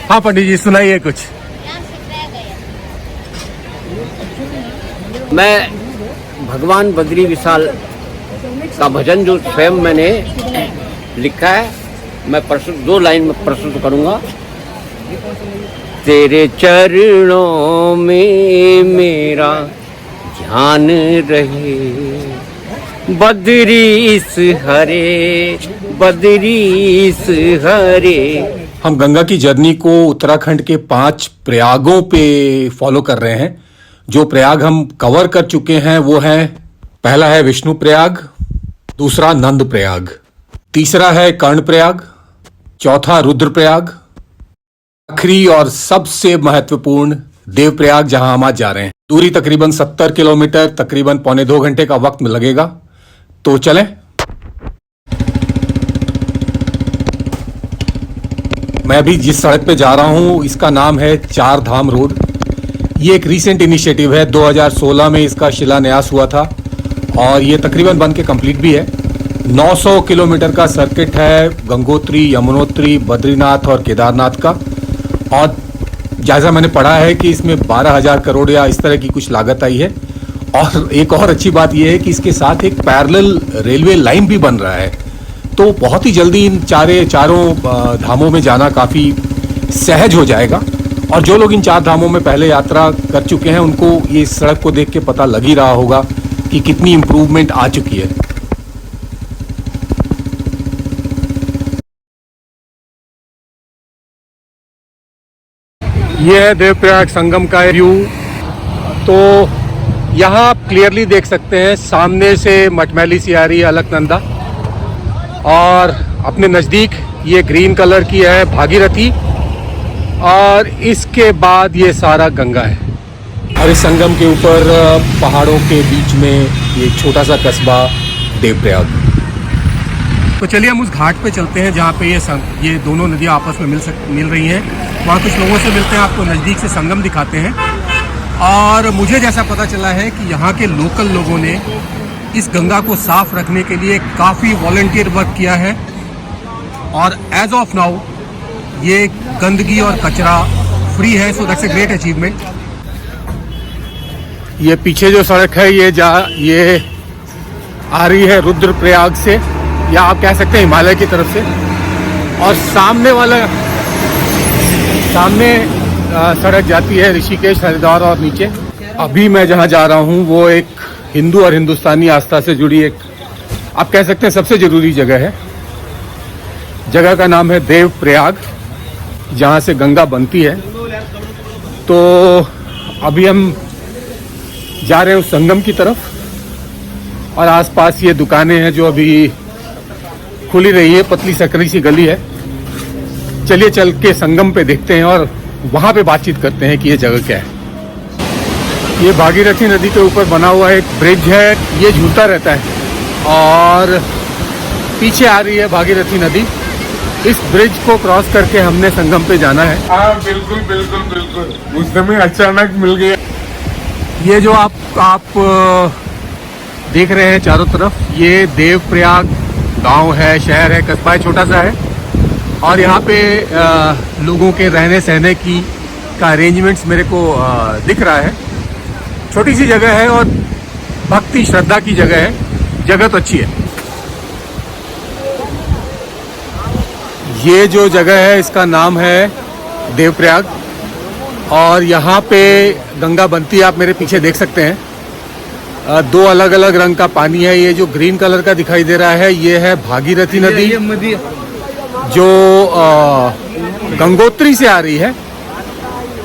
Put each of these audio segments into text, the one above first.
हाँ पंडित जी सुनाइए कुछ। मैं भगवान बद्री विशाल का भजन जो स्वयं मैंने लिखा है, मैं प्रस्तुत 2 लाइन में प्रस्तुत करूंगा। तेरे चरणों में मेरा ध्यान रहे, बद्रीश हरे बद्रीश हरे। हम गंगा की जर्नी को उत्तराखंड के 5 प्रयागों पे फॉलो कर रहे हैं। जो प्रयाग हम कवर कर चुके हैं वो है, पहला है विष्णु प्रयाग, दूसरा नंद प्रयाग, तीसरा है कर्ण प्रयाग, चौथा रुद्र प्रयाग, आखिरी और सबसे महत्वपूर्ण देव प्रयाग, जहां हम आज जा रहे हैं। दूरी तकरीबन 70 किलोमीटर, तकरीबन पौने 2 घंटे का वक्त लगेगा। तो चलें। मैं अभी जिस सड़क पे जा रहा हूं इसका नाम है 4 धाम रोड। ये एक रीसेंट इनिशिएटिव है, 2016 में इसका शिलान्यास हुआ था और ये तकरीबन बन के कंप्लीट भी है। 900 किलोमीटर का सर्किट है, गंगोत्री, यमुनोत्री, बद्रीनाथ और केदारनाथ का। और जैसा मैंने पढ़ा है कि इसमें 12,000 करोड़ या इस तरह की कुछ लागत आई है। और एक और अच्छी बात यह है कि इसके साथ एक पैरेलल रेलवे लाइन भी बन रहा है। तो बहुत ही जल्दी इन चारों धामों में जाना काफ़ी सहज हो जाएगा। और जो लोग इन 4 धामों में पहले यात्रा कर चुके हैं उनको ये सड़क को देख के पता लग ही रहा होगा कि कितनी इम्प्रूवमेंट आ चुकी है। ये है देवप्रयाग संगम का व्यू। तो यहाँ आप क्लियरली देख सकते हैं, सामने से मटमैली सी आ रही है अलकनंदा और अपने नज़दीक ये ग्रीन कलर की है भागीरथी और इसके बाद ये सारा गंगा है। और इस संगम के ऊपर पहाड़ों के बीच में ये छोटा सा कस्बा देवप्रयाग। तो चलिए हम उस घाट पे चलते हैं जहाँ पे ये दोनों नदियाँ आपस में मिल रही हैं। वहाँ कुछ लोगों से मिलते हैं, आपको नज़दीक से संगम दिखाते हैं। और मुझे जैसा पता चला है कि यहाँ के लोकल लोगों ने इस गंगा को साफ रखने के लिए काफ़ी वॉलंटियर वर्क किया है और एज ऑफ नाउ ये गंदगी और कचरा फ्री है। So that's a great achievement. ये पीछे जो सड़क है ये आ रही है रुद्रप्रयाग से, या आप कह सकते हैं हिमालय की तरफ से। और सामने सड़क जाती है ऋषिकेश, हरिद्वार और नीचे। अभी मैं जहां जा रहा हूं वो एक हिंदू और हिंदुस्तानी आस्था से जुड़ी एक, आप कह सकते हैं सबसे जरूरी जगह है। जगह का नाम है देवप्रयाग, जहां से गंगा बनती है। तो अभी हम जा रहे हैं उस संगम की तरफ और आसपास ये दुकानें हैं जो अभी खुली रही है, पतली सकरी सी गली है। चलिए चल के संगम पे देखते हैं और वहां पे बातचीत करते हैं कि ये जगह क्या है। ये भागीरथी नदी के ऊपर बना हुआ एक ब्रिज है, ये झूलता रहता है और पीछे आ रही है भागीरथी नदी। इस ब्रिज को क्रॉस करके हमने संगम पे जाना है। हाँ बिल्कुल बिल्कुल बिल्कुल, उस समय अचानक मिल गया। ये जो आप देख रहे हैं चारों तरफ, ये देवप्रयाग गांव है, शहर है, कस्बा है, छोटा सा है। और यहाँ पे लोगों के रहने सहने का अरेंजमेंट्स मेरे को दिख रहा है। छोटी सी जगह है और भक्ति श्रद्धा की जगह है। जगह तो अच्छी है। ये जो जगह है इसका नाम है देवप्रयाग और यहाँ पे गंगा बनती है। आप मेरे पीछे देख सकते हैं 2 अलग अलग रंग का पानी है। ये जो ग्रीन कलर का दिखाई दे रहा है ये है भागीरथी नदी जो गंगोत्री से आ रही है।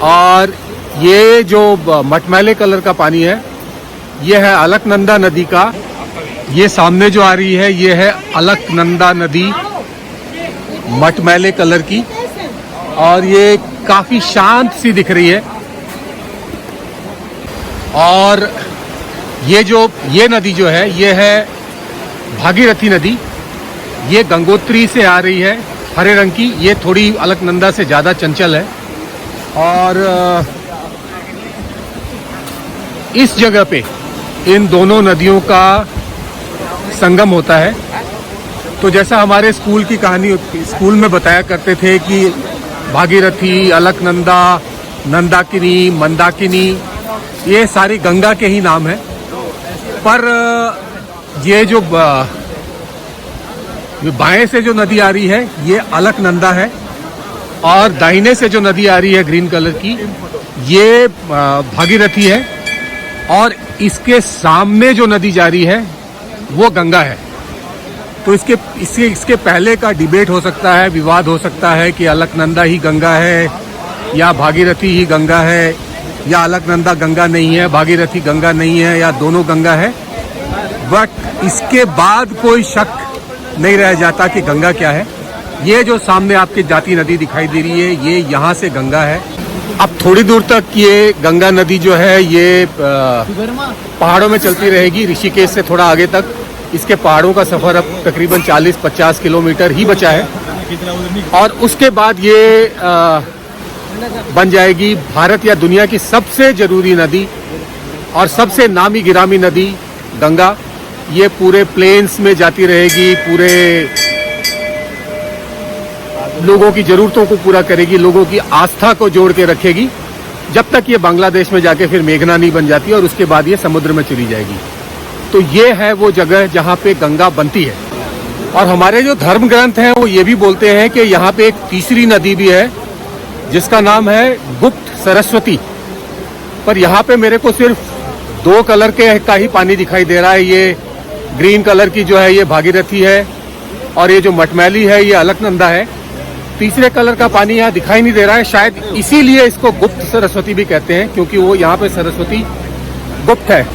और ये जो मटमैले कलर का पानी है ये है अलकनंदा नदी का। ये सामने जो आ रही है ये है अलकनंदा नदी मटमैले कलर की और ये काफी शांत सी दिख रही है। और ये नदी जो है ये है भागीरथी नदी। ये गंगोत्री से आ रही है, हरे रंग की। ये थोड़ी अलकनंदा से ज़्यादा चंचल है। और इस जगह पे इन दोनों नदियों का संगम होता है। तो जैसा हमारे स्कूल की कहानी, स्कूल में बताया करते थे कि भागीरथी, अलकनंदा, नंदाकिनी, मंदाकिनी, ये सारी गंगा के ही नाम हैं। पर ये जो बाएं से जो नदी आ रही है ये अलकनंदा है, और दाहिने से जो नदी आ रही है ग्रीन कलर की ये भागीरथी है, और इसके सामने जो नदी जा रही है वो गंगा है। तो इसके पहले का डिबेट हो सकता है, विवाद हो सकता है कि अलकनंदा ही गंगा है या भागीरथी ही गंगा है, या अलकनंदा गंगा नहीं है, भागीरथी गंगा नहीं है, या दोनों गंगा है। बट इसके बाद कोई शक नहीं रह जाता कि गंगा क्या है। ये जो सामने आपकी जाती नदी दिखाई दे रही है ये यहाँ से गंगा है। अब थोड़ी दूर तक ये गंगा नदी जो है ये पहाड़ों में चलती रहेगी। ऋषिकेश से थोड़ा आगे तक इसके पहाड़ों का सफर अब तकरीबन 40-50 किलोमीटर ही बचा है, और उसके बाद ये बन जाएगी भारत या दुनिया की सबसे जरूरी नदी और सबसे नामी गिरामी नदी गंगा। ये पूरे प्लेन्स में जाती रहेगी, पूरे लोगों की जरूरतों को पूरा करेगी, लोगों की आस्था को जोड़ के रखेगी, जब तक ये बांग्लादेश में जाके फिर मेघना नहीं बन जाती और उसके बाद ये समुद्र में चली जाएगी। तो ये है वो जगह जहाँ पे गंगा बनती है। और हमारे जो धर्म ग्रंथ हैं वो ये भी बोलते हैं कि यहाँ पे एक तीसरी नदी भी है जिसका नाम है गुप्त सरस्वती। पर यहाँ पे मेरे को सिर्फ 2 कलर के का ही पानी दिखाई दे रहा है। ये ग्रीन कलर की जो है ये भागीरथी है, और ये जो मटमैली है ये अलकनंदा है। तीसरे कलर का पानी यहाँ दिखाई नहीं दे रहा है, शायद इसीलिए इसको गुप्त सरस्वती भी कहते हैं, क्योंकि वो यहाँ पे सरस्वती गुप्त है।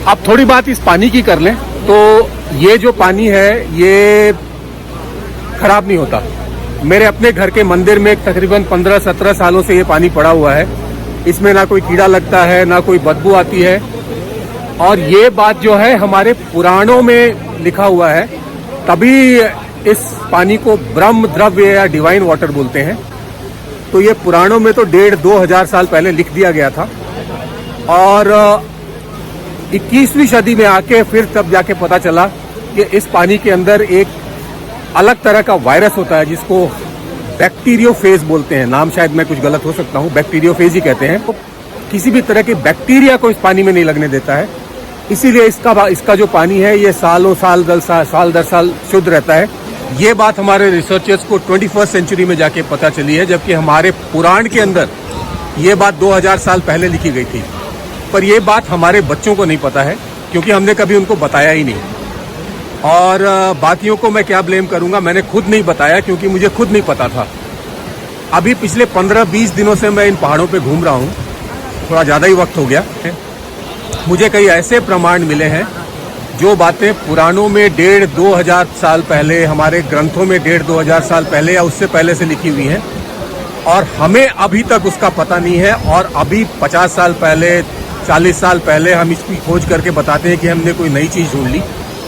अब थोड़ी बात इस पानी की कर लें तो ये जो पानी है ये खराब नहीं होता। मेरे अपने घर के मंदिर में तकरीबन 15-17 सालों से ये पानी पड़ा हुआ है। इसमें ना कोई कीड़ा लगता है, ना कोई बदबू आती है। और ये बात जो है हमारे पुराणों में लिखा हुआ है, तभी इस पानी को ब्रह्म द्रव्य या डिवाइन वाटर बोलते हैं। तो ये पुराणों में तो 1,500-2 हजार साल पहले लिख दिया गया था, और 21वीं सदी में आके फिर तब जाके पता चला कि इस पानी के अंदर एक अलग तरह का वायरस होता है जिसको बैक्टीरियोफेज बोलते हैं। नाम शायद मैं कुछ गलत हो सकता हूँ, बैक्टीरियोफेज ही कहते हैं। तो किसी भी तरह के बैक्टीरिया को इस पानी में नहीं लगने देता है, इसीलिए इसका जो पानी है ये साल दर साल शुद्ध रहता है। ये बात हमारे रिसर्चर्स को 21वीं सेंचुरी में जाके पता चली है, जबकि हमारे पुराण के अंदर ये बात 2000 साल पहले लिखी गई थी। पर ये बात हमारे बच्चों को नहीं पता है, क्योंकि हमने कभी उनको बताया ही नहीं। और बाकियों को मैं क्या ब्लेम करूंगा, मैंने खुद नहीं बताया क्योंकि मुझे खुद नहीं पता था। अभी पिछले 15-20 दिनों से मैं इन पहाड़ों पे घूम रहा हूँ, थोड़ा ज़्यादा ही वक्त हो गया। मुझे कई ऐसे प्रमाण मिले हैं जो बातें पुराणों में 1,500-2 हजार साल पहले, हमारे ग्रंथों में 1,500-2 हजार साल पहले या उससे पहले से लिखी हुई हैं, और हमें अभी तक उसका पता नहीं है। और अभी 50 साल पहले, 40 साल पहले हम इसकी खोज करके बताते हैं कि हमने कोई नई चीज़ ढूंढ ली,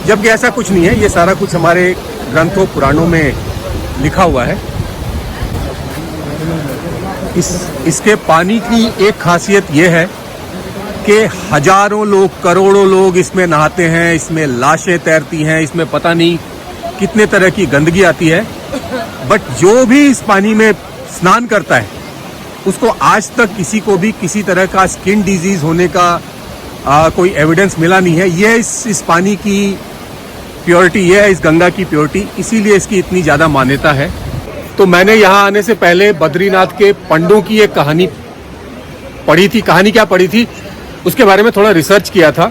जबकि ऐसा कुछ नहीं है। ये सारा कुछ हमारे ग्रंथों पुराणों में लिखा हुआ है। इसके पानी की एक खासियत ये है कि हजारों लोग, करोड़ों लोग इसमें नहाते हैं, इसमें लाशें तैरती हैं, इसमें पता नहीं कितने तरह की गंदगी आती है। बट जो भी इस पानी में स्नान करता है उसको आज तक किसी को भी किसी तरह का स्किन डिजीज होने का कोई एविडेंस मिला नहीं है। ये इस पानी की प्योरिटी, ये है इस गंगा की प्योरिटी, इसीलिए इसकी इतनी ज़्यादा मान्यता है। तो मैंने यहाँ आने से पहले बद्रीनाथ के पंडों की एक कहानी पढ़ी थी। कहानी क्या पढ़ी थी उसके बारे में थोड़ा रिसर्च किया था।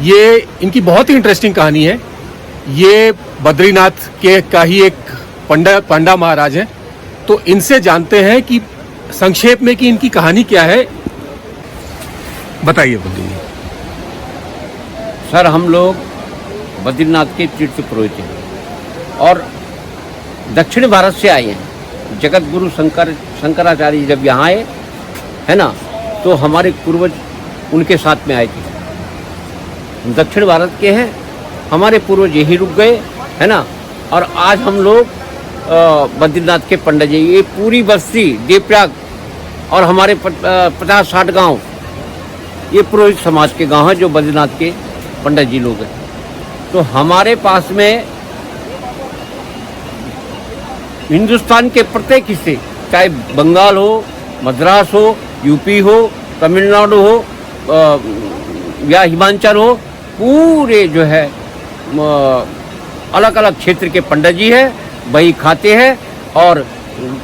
ये इनकी बहुत ही इंटरेस्टिंग कहानी है। ये बद्रीनाथ के का ही एक पंडा महाराज हैं, तो इनसे जानते हैं कि संक्षेप में कि इनकी कहानी क्या है। बताइए बद्री। सर, हम लोग बद्रीनाथ के तीर्थ पुरोहित हैं और दक्षिण भारत से आए हैं। जगत गुरु शंकराचार्य जब यहाँ आए है ना, तो हमारे पूर्वज उनके साथ में आए थे। दक्षिण भारत के हैं, हमारे पूर्वज यही रुक गए है ना। और आज हम लोग बद्रीनाथ के पंडित जी, ये पूरी बस्ती देवप्रयाग और हमारे 50-60 गांव ये पुरोहित समाज के गांव हैं जो बद्रीनाथ के पंडित जी लोग हैं। तो हमारे पास में हिंदुस्तान के प्रत्येक हिस्से, चाहे बंगाल हो, मद्रास हो, यूपी हो, तमिलनाडु हो या हिमाचल हो, पूरे जो है अलग अलग क्षेत्र के पंडित जी है, वही खाते हैं और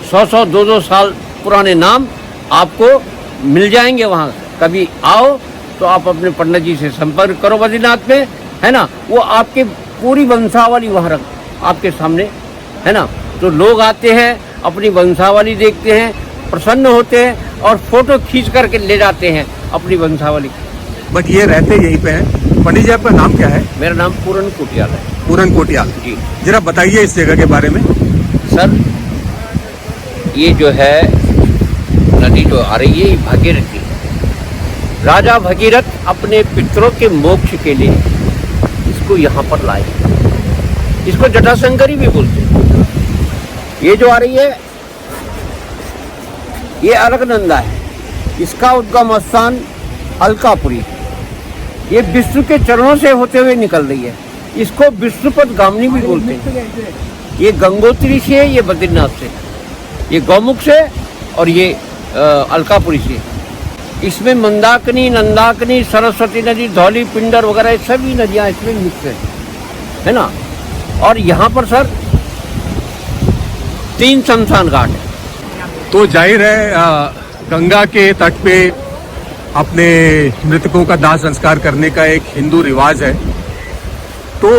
100-100, 200 साल पुराने नाम आपको मिल जाएंगे वहाँ। कभी आओ तो आप अपने पंडित जी से संपर्क करो बद्रीनाथ में, है ना, वो आपके पूरी वंशावली वहाँ रख आपके सामने, है ना। तो लोग आते हैं, अपनी वंशावली देखते हैं, प्रसन्न होते हैं और फोटो खींच करके ले जाते हैं अपनी वंशावली। बट ये रहते यहीं पे हैं। पंडित जी आपका नाम क्या है? मेरा नाम पूरन कोटियाल है। पूरन कोटियाल जी। जरा बताइए इस जगह के बारे में। सर, ये जो है नदी जो आ रही है, ये भागीरथी। राजा भगीरथ अपने पितरों के मोक्ष के लिए इसको यहाँ पर लाए। इसको जटाशंकरी भी बोलते हैं। ये जो आ रही है, ये अलकनंदा है। इसका उद्गम स्थान अलकापुरी। ये विष्णु के चरणों से होते हुए निकल रही है। इसको विष्णुपद गामिनी भी बोलते हैं। ये गंगोत्री से है, ये बद्रीनाथ से, ये गौमुख से और ये अलकापुरी से। इसमें मंदाकिनी, नंदाकिनी, सरस्वती नदी, धौली, पिंडर वगैरह सभी नदियाँ इसमें मिक्स है ना। और यहाँ पर सर 3 शमशान घाट है। तो जाहिर है गंगा के तट पे अपने मृतकों का दाह संस्कार करने का एक हिंदू रिवाज है। तो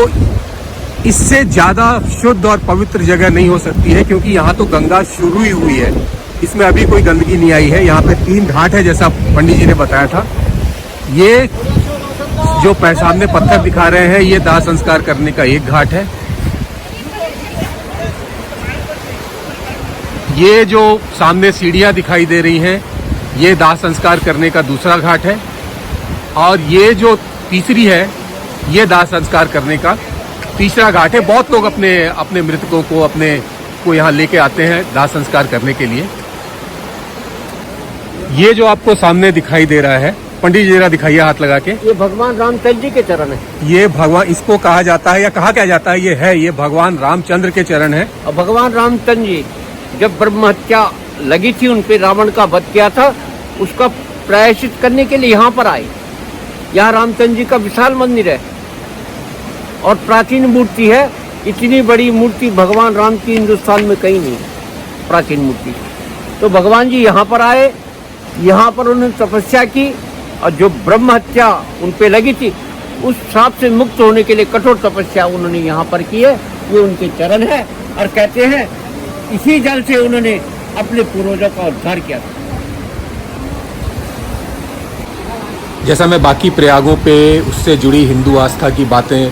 इससे ज्यादा शुद्ध और पवित्र जगह नहीं हो सकती है, क्योंकि यहाँ तो गंगा शुरू ही हुई है। इसमें अभी कोई गंदगी नहीं आई है। यहाँ पे 3 घाट है, जैसा पंडित जी ने बताया था। ये जो सामने पत्थर दिखा रहे हैं, ये दाह संस्कार करने का एक घाट है। ये जो सामने सीढ़ियां दिखाई दे रही हैं, ये दाह संस्कार करने का दूसरा घाट है। और ये जो तीसरी है, ये दाह संस्कार करने का तीसरा घाट है। बहुत लोग अपने अपने मृतकों को यहाँ लेके आते हैं दाह संस्कार करने के लिए। ये जो आपको सामने दिखाई दे रहा है, पंडित जी जरा दिखाइए हाथ लगा के। ये भगवान रामचंद्र जी के चरण है। ये भगवान, इसको कहा जाता है या कहा क्या जाता है, ये भगवान रामचंद्र के चरण है। और भगवान रामचंद्र जी जब ब्रह्म हत्या लगी थी, उन पे रावण का वध किया था, उसका प्रायश्चित करने के लिए यहाँ पर आए। यहाँ रामचंद्र जी का विशाल मंदिर है और प्राचीन मूर्ति है। इतनी बड़ी मूर्ति भगवान राम की हिंदुस्तान में कहीं नहीं, प्राचीन मूर्ति। तो भगवान जी यहाँ पर आए, यहाँ पर उन्होंने तपस्या की और जो ब्रह्म हत्या उन पे लगी थी, उस श्राप से मुक्त होने के लिए कठोर तपस्या उन्होंने यहाँ पर की है। ये उनके चरण है और कहते हैं इसी जल से उन्होंने अपने पूर्वजों का उद्धार किया था। जैसा मैं बाकी प्रयागों पे उससे जुड़ी हिंदू आस्था की बातें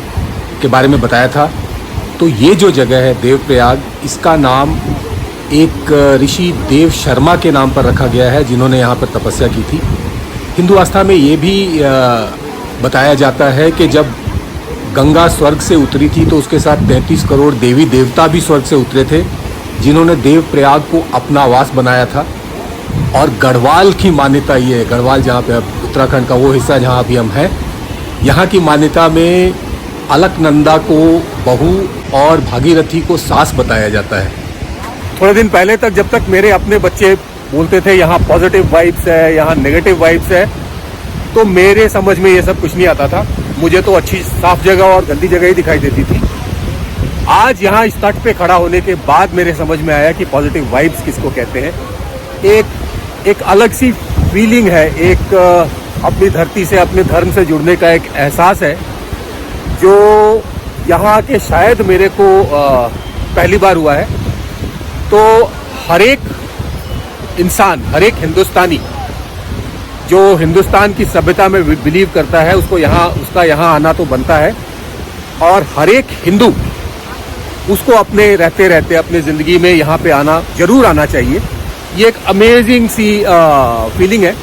के बारे में बताया था, तो ये जो जगह है देवप्रयाग, इसका नाम एक ऋषि देव शर्मा के नाम पर रखा गया है, जिन्होंने यहाँ पर तपस्या की थी। हिंदू आस्था में ये भी बताया जाता है कि जब गंगा स्वर्ग से उतरी थी, तो उसके साथ 33 करोड़ देवी देवता भी स्वर्ग से उतरे थे, जिन्होंने देवप्रयाग को अपना वास बनाया था। और गढ़वाल की मान्यता ये है, गढ़वाल जहाँ पे उत्तराखंड का वो हिस्सा जहाँ अभी हम हैं, यहाँ की मान्यता में अलकनंदा को बहू और भागीरथी को सास बताया जाता है। थोड़े दिन पहले तक, जब तक मेरे अपने बच्चे बोलते थे यहाँ पॉजिटिव वाइब्स है, यहाँ नेगेटिव वाइब्स है, तो मेरे समझ में ये सब कुछ नहीं आता था। मुझे तो अच्छी साफ जगह और गंदी जगह ही दिखाई देती थी। आज यहाँ इस तट पे खड़ा होने के बाद मेरे समझ में आया कि पॉजिटिव वाइब्स किसको कहते हैं। एक अलग सी फीलिंग है, एक अपनी धरती से, अपने धर्म से जुड़ने का एक एहसास है, जो यहाँ के शायद मेरे को पहली बार हुआ है। तो हर एक इंसान, हर एक हिंदुस्तानी जो हिंदुस्तान की सभ्यता में बिलीव करता है, उसका यहाँ आना तो बनता है। और हर एक हिंदू उसको अपने रहते रहते अपने ज़िंदगी में यहाँ पे जरूर आना चाहिए। ये एक अमेजिंग सी फीलिंग है।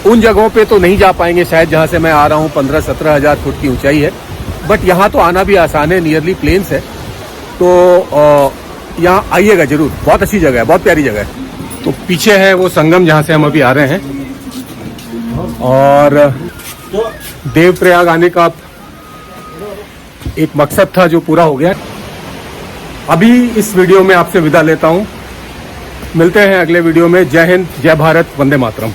उन जगहों पे तो नहीं जा पाएंगे शायद जहाँ से मैं आ रहा हूँ, 15-17 हज़ार फुट की ऊंचाई है, बट यहाँ तो आना भी आसान है, नियरली प्लेन्स है। तो यहाँ आइएगा जरूर, बहुत अच्छी जगह है, बहुत प्यारी जगह है। तो पीछे है वो संगम जहाँ से हम अभी आ रहे हैं, और देवप्रयाग आने का एक मकसद था जो पूरा हो गया। अभी इस वीडियो में आपसे विदा लेता हूं। मिलते हैं अगले वीडियो में। जय हिंद, जय भारत, वंदे मातरम।